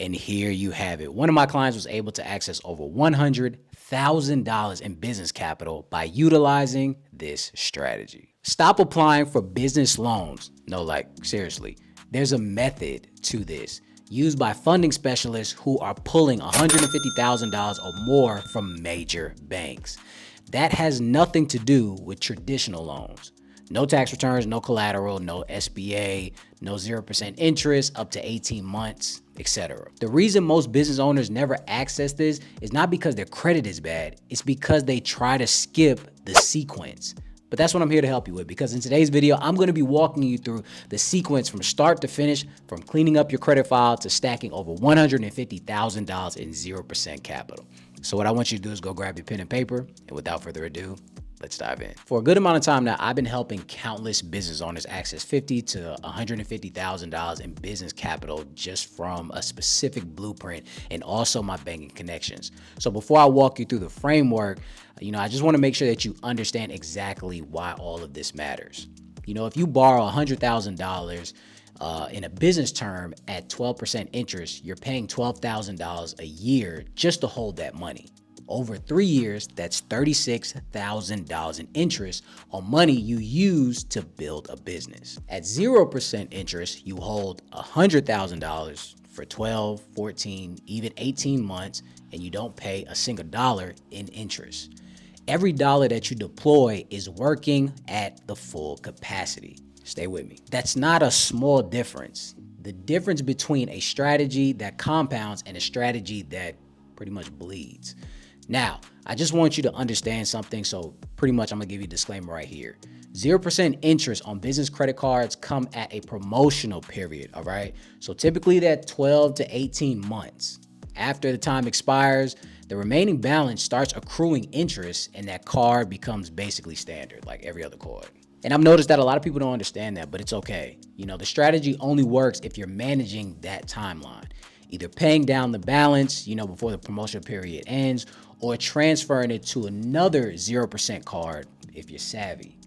And here you have it. One of my clients was able to access over $100,000 in business capital by utilizing this strategy. Stop applying for business loans. No, like, seriously, there's a method to this used by funding specialists who are pulling $150,000 or more from major banks. That has nothing to do with traditional loans. No tax returns, no collateral, no SBA, no 0% interest up to 18 months, etc. The reason most business owners never access this is not because their credit is bad, it's because they try to skip the sequence. But that's what I'm here to help you with, because in today's video, I'm going to be walking you through the sequence from start to finish, from cleaning up your credit file to stacking over $150,000 in 0% capital. So what I want you to do is go grab your pen and paper, and without further ado, let's dive in. For a good amount of time now, I've been helping countless business owners access $50,000 to $150,000 in business capital just from a specific blueprint and also my banking connections. So before I walk you through the framework, I just want to make sure that you understand exactly why all of this matters. If you borrow $100,000 in a business term at 12% interest, you're paying $12,000 a year just to hold that money. Over 3 years, that's $36,000 in interest on money you use to build a business. At 0% interest, you hold $100,000 for 12, 14, even 18 months, and you don't pay a single dollar in interest. Every dollar that you deploy is working at the full capacity. Stay with me. That's not a small difference. The difference between a strategy that compounds and a strategy that pretty much bleeds. Now, I just want you to understand something, so pretty much I'm gonna give you a disclaimer right here. 0% interest on business credit cards come at a promotional period, all right? So typically that 12 to 18 months. After the time expires, the remaining balance starts accruing interest and that card becomes basically standard, like every other card. And I've noticed that a lot of people don't understand that, but it's okay. The strategy only works if you're managing that timeline, either paying down the balance, before the promotional period ends, or transferring it to another 0% card if you're savvy.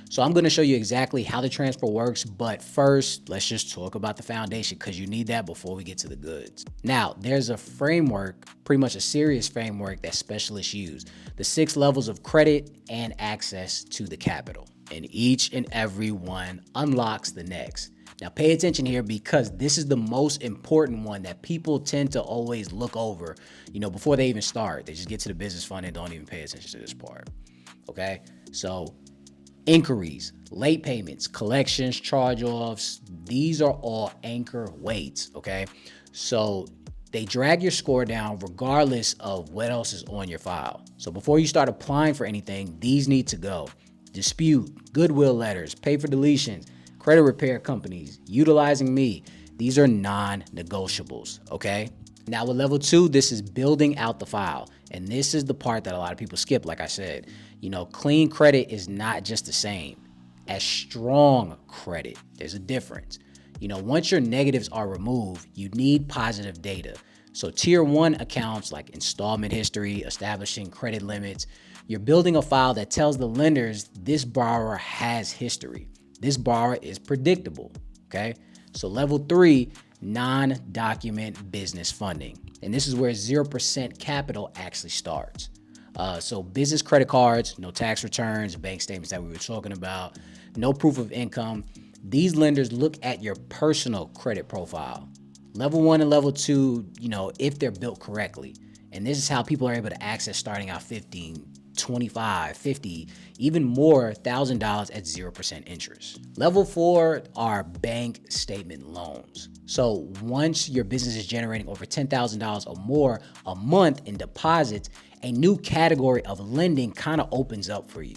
So I'm going to show you exactly how the transfer works, but first, let's just talk about the foundation, because you need that before we get to the goods. Now, there's a framework, pretty much a serious framework that specialists use, the 6 levels of credit and access to the capital, and each and every one unlocks the next. Now pay attention here, because this is the most important one that people tend to always look over, before they even start. They just get to the business fund and don't even pay attention to this part. Okay, so inquiries, late payments, collections, charge-offs, these are all anchor weights, okay? So they drag your score down regardless of what else is on your file. So before you start applying for anything, these need to go. Dispute, goodwill letters, pay for deletions, credit repair companies, utilizing me. These are non-negotiables, okay? Now with level 2, this is building out the file. And this is the part that a lot of people skip, like I said. Clean credit is not just the same as strong credit. There's a difference. Once your negatives are removed, you need positive data. So tier 1 accounts like installment history, establishing credit limits. You're building a file that tells the lenders this borrower has history. This borrower is predictable, okay? So level 3, non-document business funding. And this is where 0% capital actually starts. So business credit cards, no tax returns, bank statements that we were talking about, no proof of income. These lenders look at your personal credit profile. Level 1 and level 2, if they're built correctly. And this is how people are able to access starting out 15, 25, 50, even more $1,000 at 0% interest. Level 4 are bank statement loans. So once your business is generating over $10,000 or more a month in deposits, a new category of lending kind of opens up for you.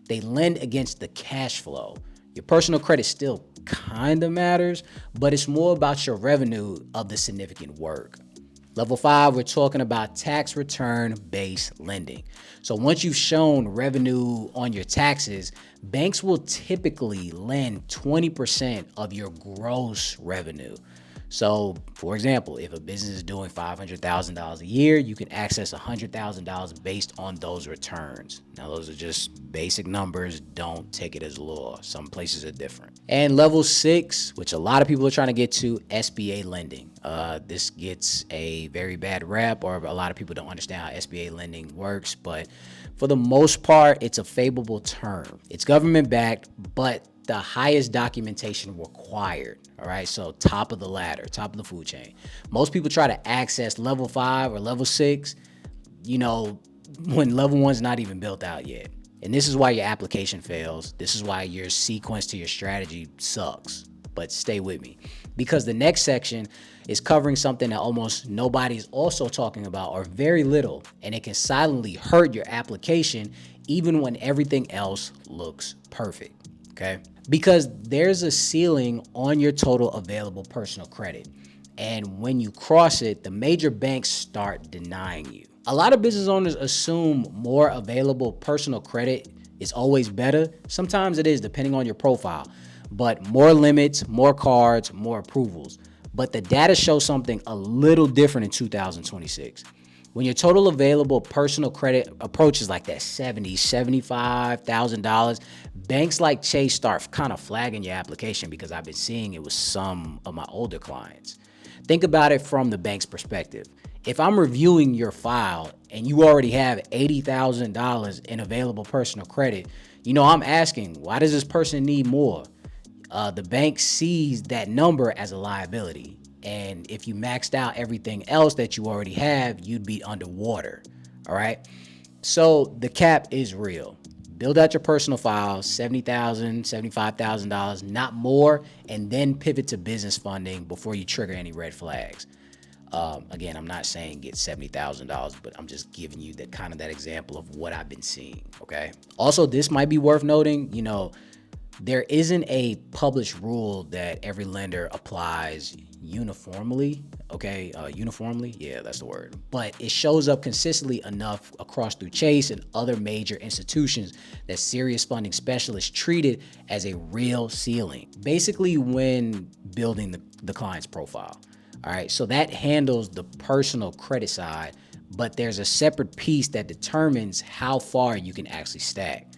They lend against the cash flow. Your personal credit still kind of matters, but it's more about your revenue of the significant work. Level 5, we're talking about tax return based lending. So once you've shown revenue on your taxes, banks will typically lend 20% of your gross revenue. So, for example, if a business is doing $500,000 a year, you can access $100,000 based on those returns. Now, those are just basic numbers. Don't take it as law. Some places are different. And level 6, which a lot of people are trying to get to, SBA lending. This gets a very bad rap, or a lot of people don't understand how SBA lending works, but for the most part, it's a favorable term. It's government backed, but the highest documentation required. All right, so top of the ladder, top of the food chain. Most people try to access level 5 or level 6, when level 1's not even built out yet. And this is why your application fails. This is why your sequence to your strategy sucks. But stay with me, because the next section is covering something that almost nobody's also talking about, or very little, and it can silently hurt your application even when everything else looks perfect. Okay, because there's a ceiling on your total available personal credit. And when you cross it, the major banks start denying you. A lot of business owners assume more available personal credit is always better. Sometimes it is, depending on your profile, but more limits, more cards, more approvals. But the data shows something a little different in 2026. When your total available personal credit approaches like that $75,000, banks like Chase start kind of flagging your application, because I've been seeing it with some of my older clients. Think about it from the bank's perspective. If I'm reviewing your file and you already have $80,000 in available personal credit, I'm asking, why does this person need more? The bank sees that number as a liability. And if you maxed out everything else that you already have, you'd be underwater. All right. So the cap is real. Build out your personal file, $70,000, $75,000, not more, and then pivot to business funding before you trigger any red flags. Again, I'm not saying get $70,000, but I'm just giving you that example of what I've been seeing. Okay. Also, this might be worth noting, there isn't a published rule that every lender applies uniformly. Okay. Uniformly. Yeah, that's the word. But it shows up consistently enough across through Chase and other major institutions that serious funding specialists treat it as a real ceiling, basically when building the client's profile. All right. So that handles the personal credit side, but there's a separate piece that determines how far you can actually stack.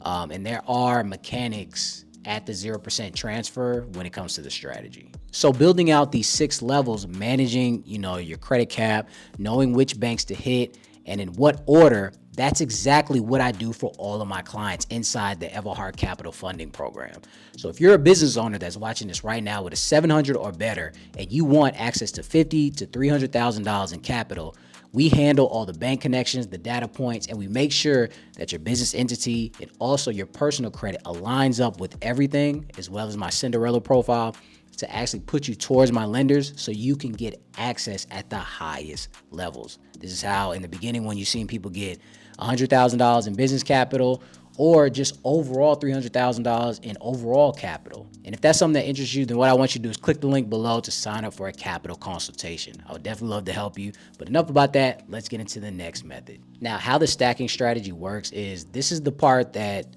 And there are mechanics at the 0% transfer when it comes to the strategy. So building out these 6 levels, managing, your credit cap, knowing which banks to hit and in what order, that's exactly what I do for all of my clients inside the Everhard Capital Funding Program. So if you're a business owner that's watching this right now with a 700 or better, and you want access to $50,000 to $300,000 in capital, we handle all the bank connections, the data points, and we make sure that your business entity and also your personal credit aligns up with everything, as well as my Cinderella profile, to actually put you towards my lenders so you can get access at the highest levels. This is how, in the beginning, when you've seen people get $100,000 in business capital, or just overall $300,000 in overall capital. And if that's something that interests you, then what I want you to do is click the link below to sign up for a capital consultation. I would definitely love to help you. But enough about that. Let's get into the next method. Now, how the stacking strategy works is, this is the part that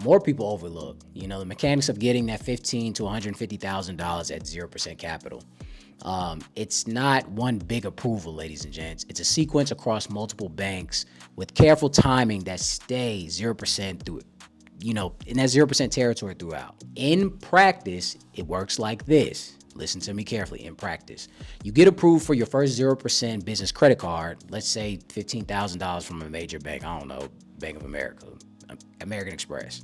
more people overlook. The mechanics of getting that $15,000 to $150,000 at 0% capital. It's not one big approval, ladies and gents. It's a sequence across multiple banks with careful timing that stays 0% through, in that 0% territory throughout. In practice, it works like this. Listen to me carefully. In practice, you get approved for your first 0% business credit card. Let's say $15,000 from a major bank. I don't know, Bank of America, American Express.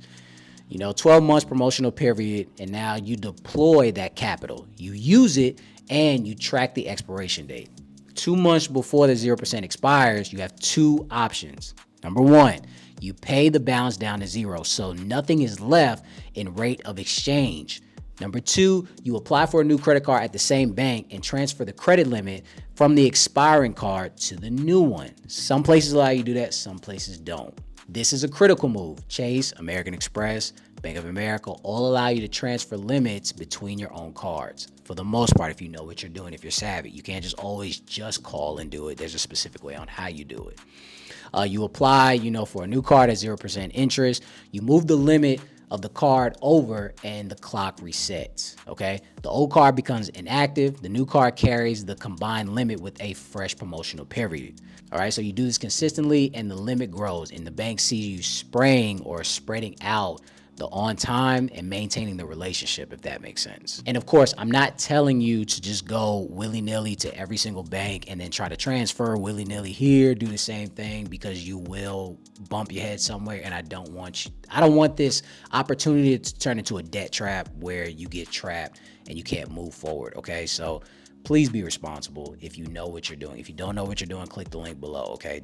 12 months promotional period, and now you deploy that capital. You use it and you track the expiration date. 2 months before the 0% expires, you have 2 options. Number 1, you pay the balance down to 0, so nothing is left in rate of exchange. Number 2, you apply for a new credit card at the same bank and transfer the credit limit from the expiring card to the new one. Some places allow you to do that, some places don't. This is a critical move. Chase, American Express, Bank of America all allow you to transfer limits between your own cards. For the most part, if you know what you're doing, if you're savvy, you can't just always just call and do it. There's a specific way on how you do it. You apply, for a new card at 0% interest. You move the limit of the card over and the clock resets, okay? The old card becomes inactive. The new card carries the combined limit with a fresh promotional period. All right, so you do this consistently and the limit grows, and the bank sees you spraying or spreading out the on time and maintaining the relationship, if that makes sense. And of course, I'm not telling you to just go willy-nilly to every single bank and then try to transfer willy-nilly here, do the same thing, because you will bump your head somewhere. And I don't want this opportunity to turn into a debt trap where you get trapped and you can't move forward. Okay, so please be responsible if you know what you're doing. If you don't know what you're doing, click the link below. Okay,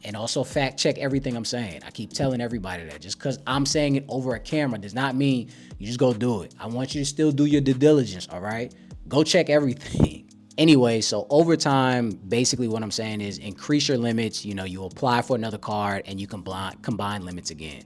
and also fact check everything I'm saying. I keep telling everybody that just because I'm saying it over a camera does not mean you just go do it. I want you to still do your due diligence, all right? Go check everything. Anyway, so over time, basically what I'm saying is increase your limits. You apply for another card and you combine limits again.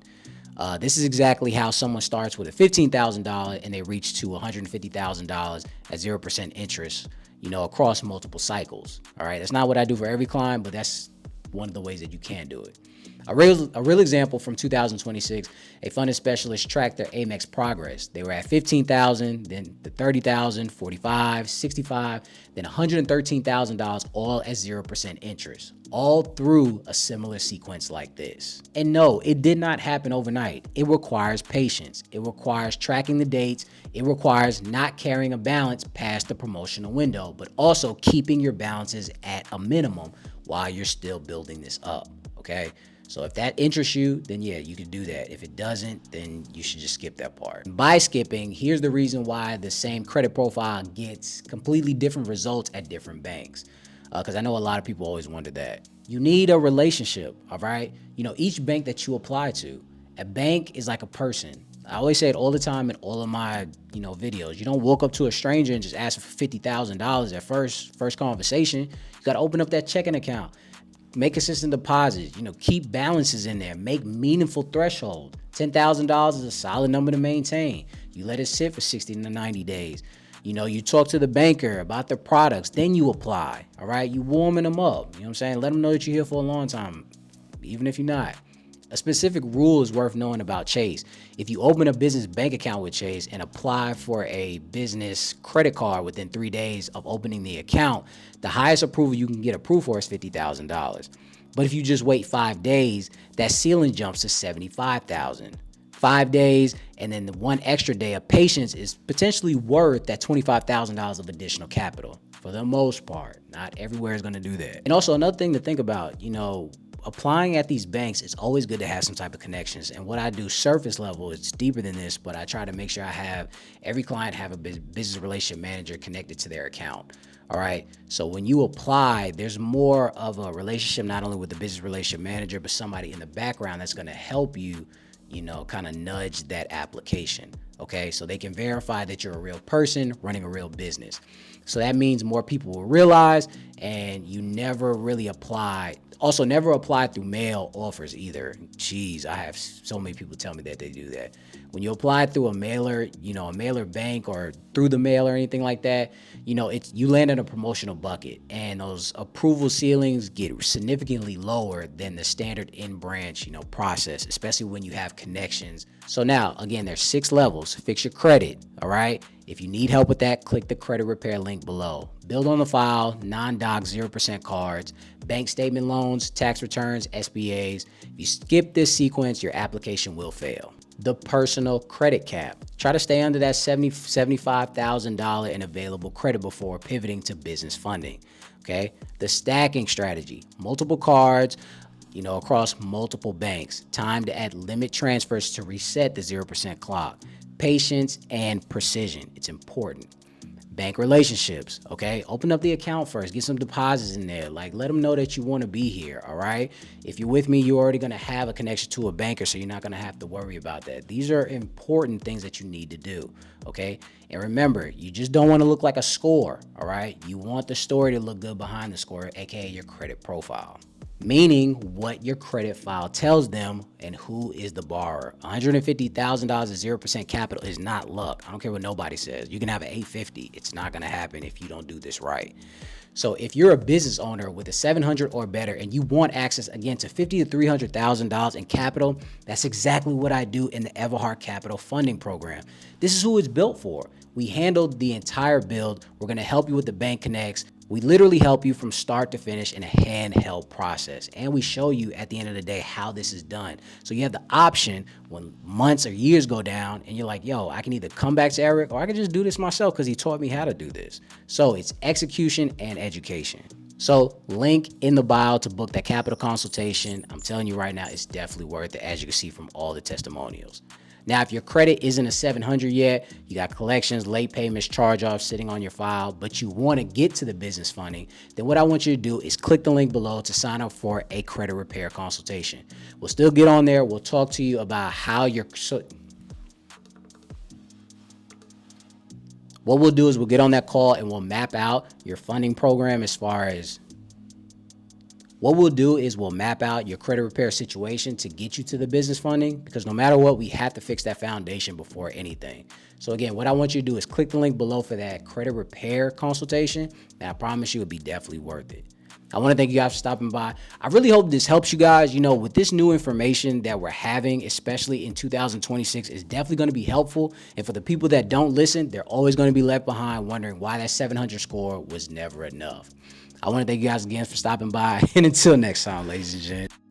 This is exactly how someone starts with a $15,000 and they reach to $150,000 at 0% interest, across multiple cycles. All right, that's not what I do for every client, but that's one of the ways that you can do it. A real example from 2026, a funded specialist tracked their Amex progress. They were at 15,000, then the 30,000, 45, 65, then $113,000, all at 0% interest, all through a similar sequence like this. And no, it did not happen overnight. It requires patience. It requires tracking the dates. It requires not carrying a balance past the promotional window, but also keeping your balances at a minimum while you're still building this up, okay? So if that interests you, then yeah, you can do that. If it doesn't, then you should just skip that part. By skipping, here's the reason why the same credit profile gets completely different results at different banks. Because I know a lot of people always wonder that. You need a relationship, all right? Each bank that you apply to, a bank is like a person. I always say it all the time in all of my, videos. You don't walk up to a stranger and just ask for $50,000 at first conversation. You got to open up that checking account. Make consistent deposits, keep balances in there, make meaningful thresholds. $10,000 is a solid number to maintain. You let it sit for 60 to 90 days. You talk to the banker about their products, then you apply, all right? You warming them up, you know what I'm saying? Let them know that you're here for a long time, even if you're not. A specific rule is worth knowing about Chase. If you open a business bank account with Chase and apply for a business credit card within 3 days of opening the account, the highest approval you can get approved for is $50,000. But if you just wait 5 days, that ceiling jumps to $75,000. 5 days, and then the one extra day of patience is potentially worth that $25,000 of additional capital. For the most part, not everywhere is going to do that. And also another thing to think about, applying at these banks, it's always good to have some type of connections. And what I do surface level, it's deeper than this, but I try to make sure I have every client have a business relationship manager connected to their account. All right. So when you apply, there's more of a relationship, not only with the business relationship manager, but somebody in the background that's going to help you, kind of nudge that application. Okay. So they can verify that you're a real person running a real business. So that means more people will realize, and you never really apply. Also, never apply through mail offers either. Jeez, I have so many people tell me that they do that. When you apply through a mailer, a mailer bank or through the mail or anything like that, you land in a promotional bucket, and those approval ceilings get significantly lower than the standard in-branch, process, especially when you have connections. So now, again, there's 6 levels. Fix your credit, all right? If you need help with that, click the credit repair link below. Build on the file, non-doc 0% cards, bank statement loans, tax returns, SBAs. If you skip this sequence, your application will fail. The personal credit cap. Try to stay under that $75,000 in available credit before pivoting to business funding. Okay. The stacking strategy. Multiple cards, across multiple banks. Timed at limit transfers to reset the 0% clock. Patience and precision. It's important. Bank relationships, okay? Open up the account first. Get some deposits in there. Let them know that you want to be here, all right? If you're with me, you're already going to have a connection to a banker, so you're not going to have to worry about that. These are important things that you need to do, okay? And remember, you just don't want to look like a score, all right? You want the story to look good behind the score, aka your credit profile. meaning what your credit file tells them and who is the borrower. $150,000 at 0% capital is not luck. I don't care what nobody says. You can have an 850. It's not going to happen if you don't do this right. So if you're a business owner with a 700 or better and you want access again to $50,000 to $300,000 in capital, that's exactly what I do in the Everhart Capital Funding Program. This is who it's built for. We handled the entire build. We're going to help you with the bank connects. We literally help you from start to finish in a handheld process. And we show you at the end of the day how this is done. So you have the option when months or years go down and you're like, yo, I can either come back to Eric or I can just do this myself because he taught me how to do this. So it's execution and education. So link in the bio to book that capital consultation. I'm telling you right now, it's definitely worth it, as you can see from all the testimonials. Now, if your credit isn't a 700 yet, you got collections, late payments, charge-offs sitting on your file, but you want to get to the business funding, then what I want you to do is click the link below to sign up for a credit repair consultation. We'll still get on there. We'll talk to you about how what we'll do is we'll get on that call and we'll map out your funding program as far as what we'll do is we'll map out your credit repair situation to get you to the business funding, because no matter what, we have to fix that foundation before anything. So again, what I want you to do is click the link below for that credit repair consultation, and I promise you it'll be definitely worth it. I want to thank you guys for stopping by. I really hope this helps you guys. You know, with this new information that we're having, especially in 2026, is definitely going to be helpful. And for the people that don't listen, they're always going to be left behind wondering why that 700 score was never enough. I want to thank you guys again for stopping by. And until next time, ladies and gents.